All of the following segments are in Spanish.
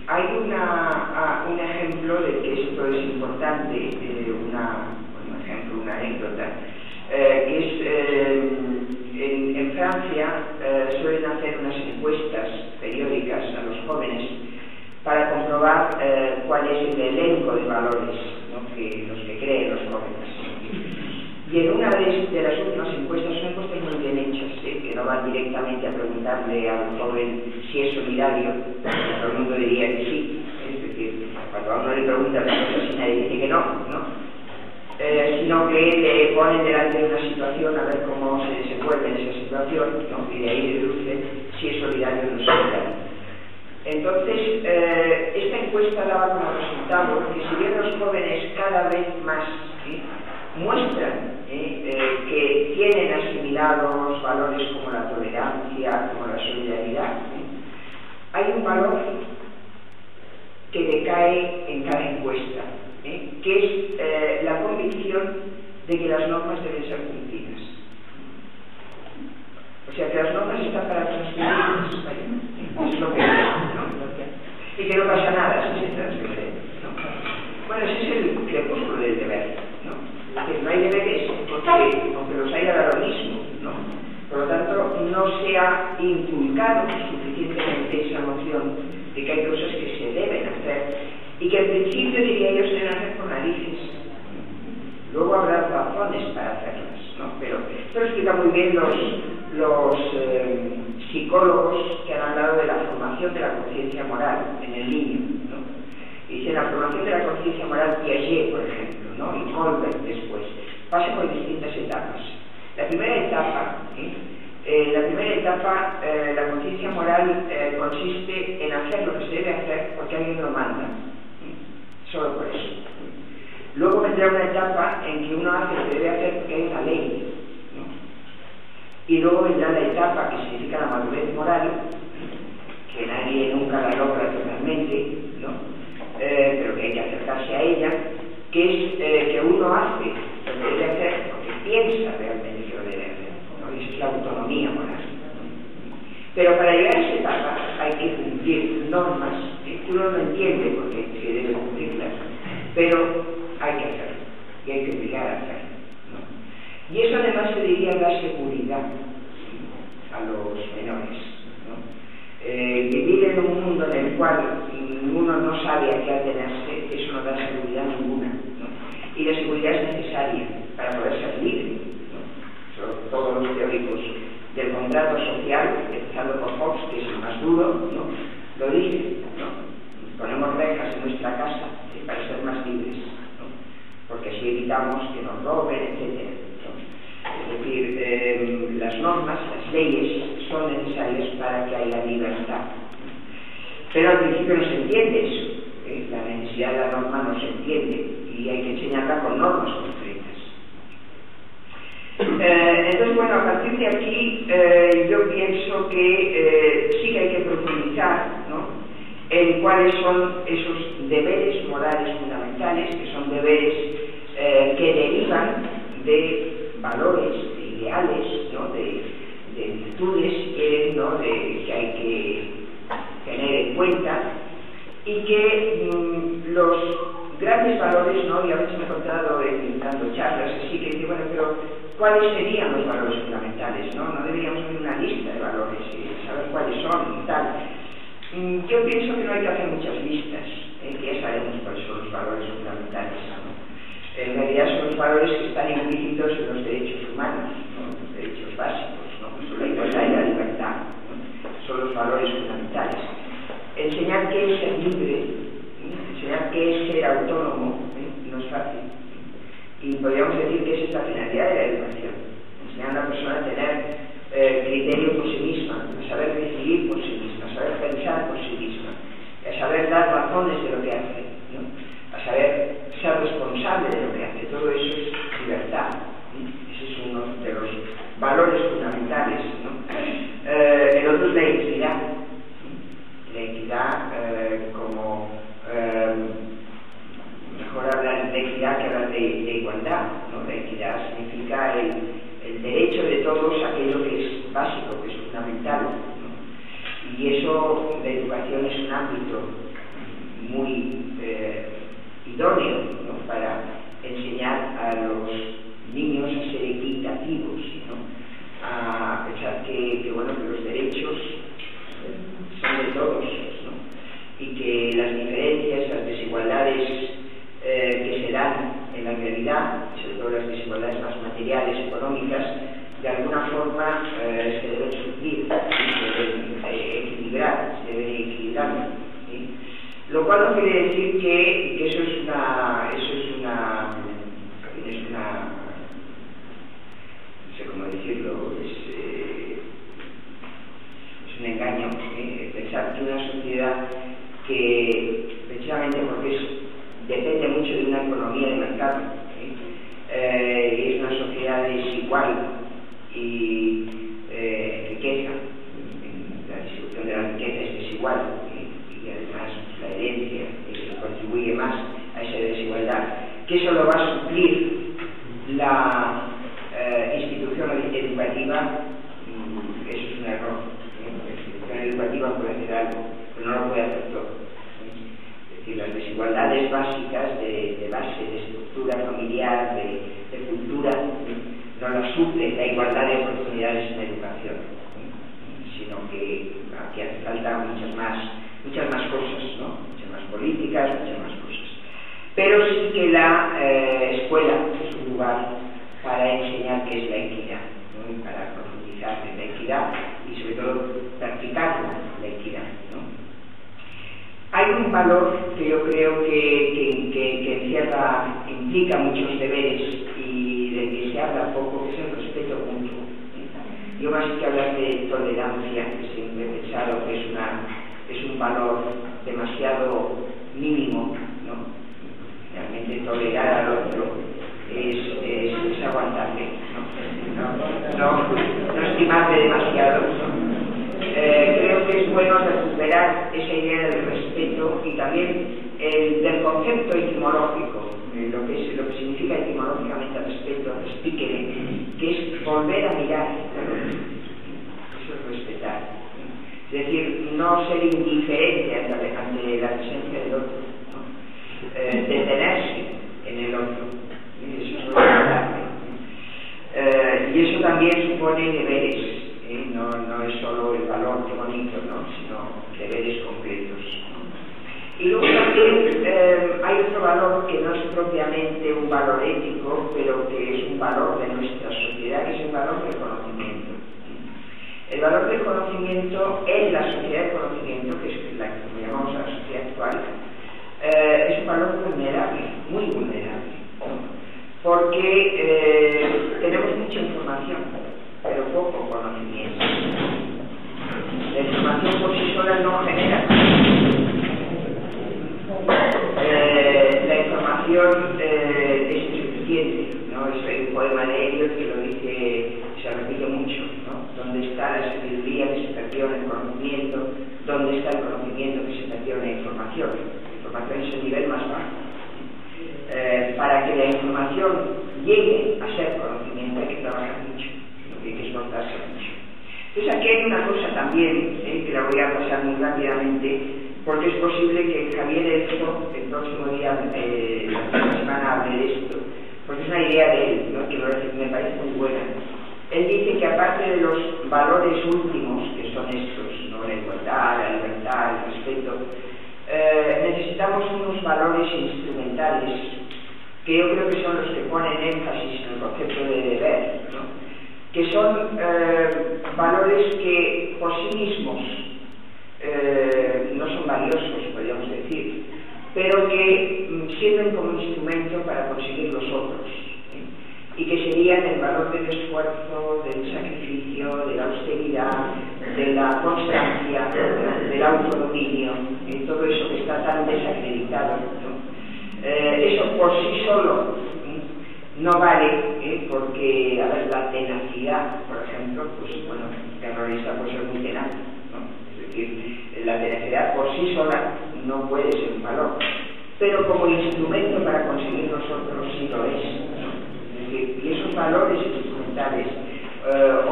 Hay un ejemplo de que esto es importante, un ejemplo, una anécdota, que es en Francia suelen hacer unas encuestas periódicas a los jóvenes para comprobar cuál es el elenco de valores, ¿no?, los que creen los jóvenes. Y en una de las últimas encuestas, son encuestas muy bien hechas, que no van directamente a preguntarle al joven si es solidario, todo el mundo diría que sí, es decir, cuando a uno le preguntan las cosas y nadie dice que no, sino que le ponen delante de una situación a ver cómo se desenvuelve en esa situación, ¿no?, y de ahí deducen si es solidario o no es solidario. Entonces, esta encuesta daba como resultado que si bien los jóvenes cada vez más muestran que tienen asimilados valores como la tolerancia, como la solidaridad, hay un valor que decae en cada encuesta, que es la convicción de que las normas deben ser cumplidas. O sea, que las normas están para transgredirlas, es lo que es, ¿no? Y que no pasa nada si se transgrede, ¿no? Bueno, ese es el crepúsculo del deber, ¿no? Que no hay deberes porque, aunque los haya, da lo mismo, ¿no? Por lo tanto, no se ha inculcado suficientemente esa noción de que hay cosas que se deben hacer y que en principio, diría yo, se deben hacer por narices. Luego habrá razones para hacerlas, ¿no? Pero esto lo explica muy bien los psicólogos que han hablado de la formación de la conciencia moral en el niño, ¿no? Y dice, la formación de la conciencia moral, Piaget, por ejemplo, ¿no?, y Kohlberg después, pasa por distintas etapas. La primera etapa, la conciencia moral consiste en hacer lo que se debe hacer porque alguien lo manda, solo por eso. Luego vendrá una etapa en que uno hace lo que debe hacer porque hay una ley, ¿no? Y luego vendrá la etapa que significa la madurez moral, que nadie nunca la logra totalmente, ¿no? Pero que hay que acercarse a ella, que es que uno hace lo que debe hacer porque piensa realmente que lo debe hacer, ¿no? Y esa es la autonomía moral, ¿no? Pero para llegar a esa etapa hay que cumplir normas que uno no entiende porque se debe cumplirlas, pero hay que hacerlo y hay que obligar a hacerlo, ¿no? Y eso además se diría dar seguridad a los menores, ¿no? Vivir en un mundo en el cual uno no sabe a qué atenerse, eso no da seguridad ninguna, ¿no? Y la seguridad es necesaria para poder ser libre, ¿no? Todos los teóricos del contrato social, empezando por Hobbes, que es el más duro, ¿no?, lo dicen, ¿no? Ponemos rejas en nuestra casa para ser más libres, ¿no?, porque así evitamos que nos roben, etc., ¿no? Es decir, las normas, las leyes son necesarias para que haya libertad. Pero al principio no se entiende eso, la necesidad de la norma no se entiende y hay que enseñarla con normas concretas. Entonces, bueno, a partir de aquí yo pienso que sí que hay que profundizar, ¿no?, en cuáles son esos deberes morales fundamentales, que son deberes que derivan de valores, de ideales, ¿no?, de virtudes, ¿no?, que hay que tener en cuenta, y que los grandes valores, ¿no?, y a veces me he encontrado dando charlas así que digo, bueno, pero ¿cuáles serían los valores fundamentales? No deberíamos hacer una lista de valores y saber cuáles son y tal. Yo pienso que no hay que hacer muchas listas, que ya sabemos cuáles son los valores fundamentales, ¿no? En realidad son los valores que están implícitos en los derechos humanos, ¿no?, los derechos básicos, ¿no?, pues la igualdad y la libertad, ¿no?, son los valores fundamentales. Enseñar qué es ser libre, enseñar qué es ser autónomo, no es fácil. Y podríamos decir que esa es la finalidad de la educación, enseñar a la persona a tener criterio por sí misma, a saber decidir por sí misma, a saber pensar por sí misma, a saber dar razones de lo que hace, ¿no?, a saber ser responsable de lo que hace. Todo eso es libertad, ¿no? Ese es uno de los valores fundamentales, ¿no? El otro es la equidad, ¿no? La equidad como mejor hablar de equidad que hablar de igualdad, ¿no? La equidad significa el derecho de todos a aquello que es básico, que es fundamental, ¿no? Y y eso, la educación es un ámbito muy idóneo, ¿no?, para enseñar a los niños a ser equitativos, ¿no?, a pensar que los derechos son de todos, ¿no?, y que las diferencias, las desigualdades que se dan en la realidad, sobre todo las desigualdades más materiales, económicas, de alguna forma se deben suplir, se deben equilibrar, se deben equilibrar, ¿sí? Lo cual no quiere decir que eso es una no sé cómo decirlo, es un engaño, pensar que una sociedad que, precisamente porque depende mucho de una economía de mercado, y es una sociedad desigual y riqueza, la distribución de la riqueza es desigual, y además la herencia contribuye más a esa desigualdad, que eso lo va a suplir la institución educativa. Eso es un error. La institución educativa puede hacer algo, pero no lo puede hacer todo. Es decir, las desigualdades básicas de base, de estructura familiar, de cultura, no las suple la igualdad de oportunidades en la educación, sino que aquí hace falta muchas más cosas, ¿no?, muchas más políticas, muchas más cosas. Pero sí que la escuela es un lugar para enseñar qué es la equidad, ¿no?, y para profundizar en la equidad y sobre todo practicar la equidad, ¿no? Hay un valor que yo creo que implica muchos deberes y del que se habla poco, que es el respeto mutuo. Yo más que hablar de tolerancia, que siempre he pensado que es un valor demasiado mínimo, ¿no? Realmente tolerar al otro es aguantarle, no estimarle demasiado, ¿no? Creo que es bueno recuperar esa idea del respeto y también del concepto etimológico, lo que significa etimológicamente respeto, respíquere, que es volver a mirar, eso es respetar, es decir, no ser indiferente ante la presencia del otro, ¿no? Detenerse en el otro, eso es respetar, y eso también supone deberes. No es solo el valor, qué bonito, ¿no?, sino deberes concretos, ¿no? Y luego también hay otro valor que no es propiamente un valor ético, pero que es un valor de nuestra sociedad, que es el valor del conocimiento. El valor del conocimiento en la sociedad del conocimiento, que es la que llamamos la sociedad actual, es un valor vulnerable, muy vulnerable, ¿no?, porque tenemos mucha información, pero poco conocimiento. La información por sí sola no genera la información es insuficiente, ¿no? Es el poema de Eliot que lo dice, se repite mucho, ¿no? ¿Dónde está la sabiduría que se perdió en el conocimiento? ¿Dónde está el conocimiento que se perdió en la información? La información es el nivel más bajo. Para que la información llegue a ser conocimiento hay que trabajar mucho, hay que esforzarse mucho. Entonces aquí hay una cosa también, que la voy a pasar muy rápidamente, porque es posible que Javier Elso el próximo día, la próxima semana, hable de esto, porque es una idea de él, ¿no?, que me parece muy buena. Él dice que aparte de los valores últimos, que son estos, ¿no?, la igualdad, la libertad, el respeto, necesitamos unos valores instrumentales que yo creo que son los que ponen énfasis en el concepto de deber, ¿no?, que son valores que por sí mismos no son valiosos, podríamos decir, pero que sirven como instrumento para conseguir los otros, y que serían el valor del esfuerzo, del sacrificio, de la austeridad, de la constancia, del autodominio, todo eso que está tan desacreditado, ¿no? Eso por sí solo no vale, porque, a ver, la tenacidad, por ejemplo, pues bueno, el terrorista puede ser muy tenaz, ¿no? Es decir, la tenacidad por sí sola no puede ser un valor, pero como instrumento para conseguir nosotros sí lo es, ¿no? Es decir, y esos valores instrumentales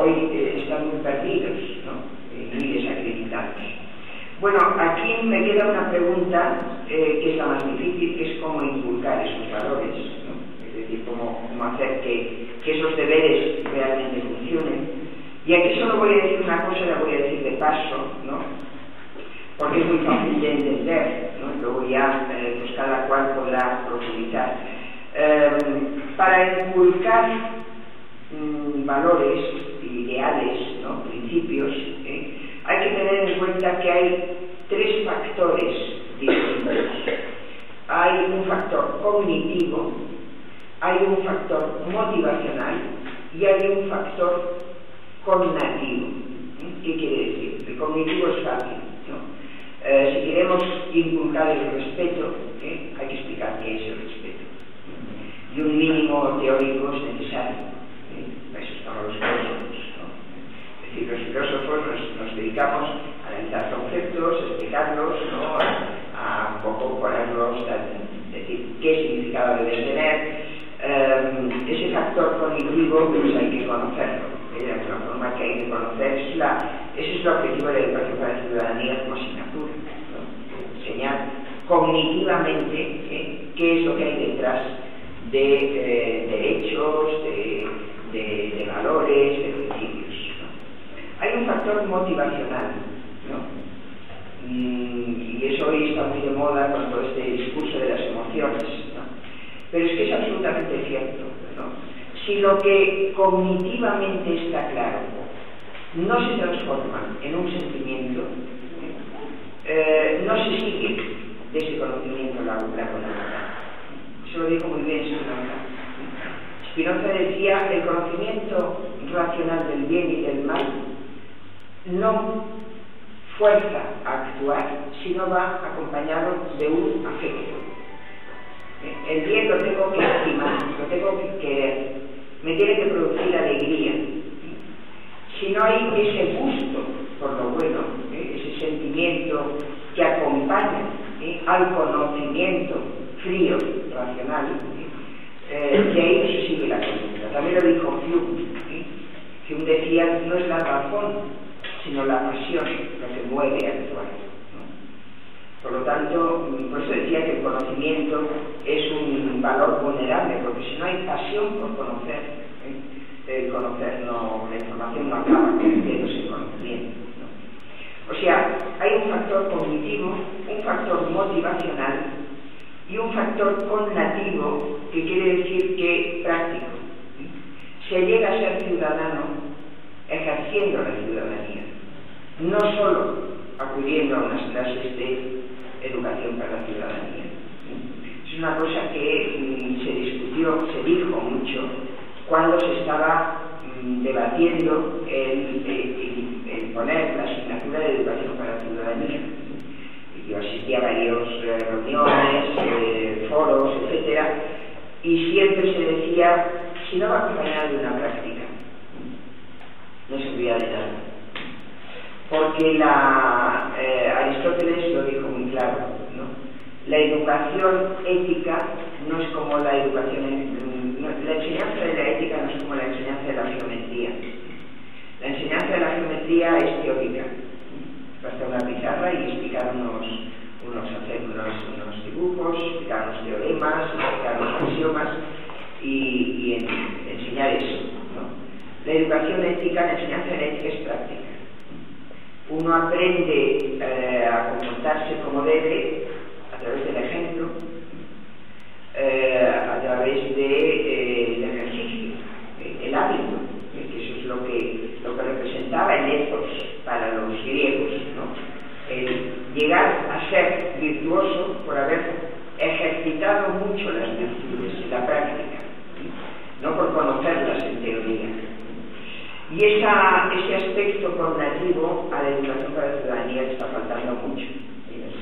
hoy están muy perdidos, ¿no?, muy desacreditados. Bueno, aquí me queda una pregunta que es la más difícil, que es cómo inculcar esos valores, ¿no? Es decir, cómo hacer que esos deberes realmente funcionen. Y aquí solo voy a decir una cosa, la voy a decir de paso, ¿no? Porque es muy fácil de entender, ¿no? Luego ya pues cada cual podrá profundizar. Para inculcar valores, ideales, ¿no? Principios, hay que tener en cuenta que hay tres factores distintos. Hay un factor cognitivo, hay un factor motivacional y hay un factor cognitivo. ¿Qué quiere decir? El cognitivo es fácil, ¿no? Si queremos inculcar el respeto, hay que explicar qué es el respeto. Y un mínimo teórico es necesario. Para eso estamos los filósofos, ¿no? Es decir, los filósofos nos dedicamos a analizar conceptos, explicarlos, ¿no? A un poco ponerlos, es decir, qué significado deben tener. Ese factor cognitivo pues hay que conocerlo. De alguna forma que hay que conocer, ese es el objetivo de la educación para la ciudadanía como asignatura, ¿no? Enseñar cognitivamente qué es lo que hay detrás de derechos, de valores, de principios, ¿no? Hay un factor motivacional, ¿no? Y eso hoy está muy de moda con todo este discurso de las emociones, ¿no? Pero es que es absolutamente cierto, ¿no? Si lo que cognitivamente está claro no se transforma en un sentimiento, no se sigue de ese conocimiento la conducta. Eso lo dijo muy bien Spinoza. Spinoza decía: el conocimiento racional del bien y del mal no fuerza a actuar, sino va acompañado de un afecto. El bien lo tengo que estimar, lo tengo que querer, me tiene que producir alegría. Si no hay ese gusto por lo bueno, ese sentimiento que acompaña al conocimiento frío, racional, de ahí no se sigue la conducta. También lo dijo Hume. Hume decía: no es la razón, sino la pasión lo que mueve a actuar, ¿no? Por lo tanto, por eso decía que el conocimiento es un valor vulnerable, porque si no hay pasión por conocer, la información no acaba convirtiéndose en conocimiento, ¿no? O sea, hay un factor cognitivo, un factor motivacional y un factor cognitivo, que quiere decir que práctico. Se llega a ser ciudadano ejerciendo la ciudadanía, no solo acudiendo a unas clases de educación para la ciudadanía. Es una cosa que se discutió, se dijo mucho cuando se estaba debatiendo el poner la asignatura de educación para la ciudadanía. Yo asistí a varias reuniones, foros, etcétera, y siempre se decía: si no va acompañado de una práctica, no servirá de nada. Porque Aristóteles lo dijo muy claro, ¿no? La educación ética no es como la educación, la enseñanza de la ética no es como la enseñanza de la geometría. La enseñanza de la geometría es teórica. Basta una pizarra y explicar hacer unos dibujos, explicar unos teoremas, explicar unos axiomas y enseñar eso, ¿no? La educación ética, la enseñanza de la ética es práctica. Uno aprende a comportarse como debe a través del ejemplo, a través del ejercicio, el hábito, que eso es lo que representaba el ethos para los griegos, ¿no? El llegar a ser virtuoso por haber ejercitado mucho las virtudes en la práctica, no por conocerlas en teoría. Y ese aspecto cognitivo a la educación para la ciudadanía le está faltando mucho. O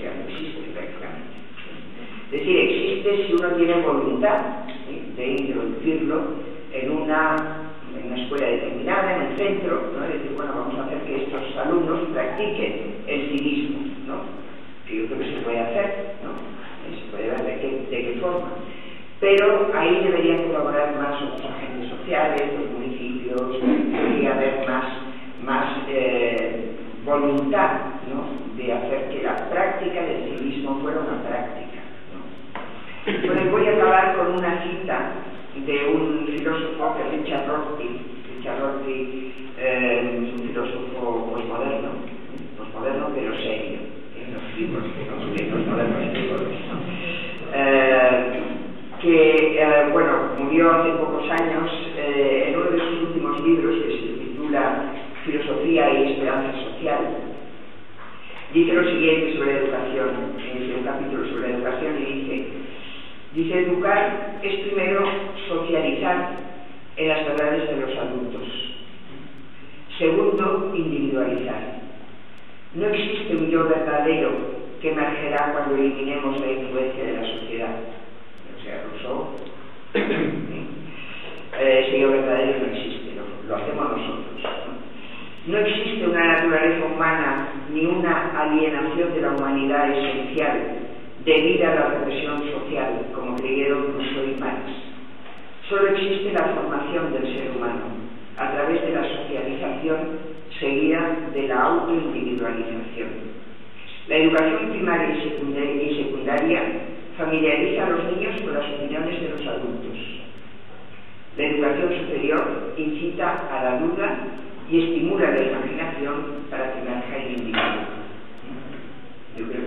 sea, no existe prácticamente. Es decir, existe si uno tiene voluntad de introducirlo en una escuela determinada, en un centro, ¿no? Es decir, bueno, vamos a hacer que estos alumnos practiquen el civismo, ¿no? Que yo creo que se puede hacer, ¿no? Se puede ver de qué forma. Pero ahí deberían colaborar más los agentes sociales, los municipios, debería haber más voluntad, ¿no? De hacer que Entonces voy a acabar con una cita de un filósofo que es Richard Rorty. Richard Rorty es un filósofo posmoderno pero serio, en los libros que los modernos que murió hace pocos años en uno de sus últimos libros, que se titula Filosofía y Esperanza Social. Dice lo siguiente sobre la educación, en un capítulo sobre la educación, y dice, educar es primero socializar en las verdades de los adultos. Segundo, individualizar. No existe un yo verdadero que emergerá cuando eliminemos la influencia de la sociedad. O sea, Rousseau, ese yo verdadero no existe, lo hacemos nosotros. No existe una naturaleza humana ni una alienación de la humanidad esencial debida a la represión social, como creyeron Rousseau y Marx. Solo existe la formación del ser humano a través de la socialización seguida de la autoindividualización. La educación primaria y secundaria familiariza a los niños con las opiniones de los adultos. La educación superior incita a la duda y estimula la imaginación para que emerja el individuo. Yo creo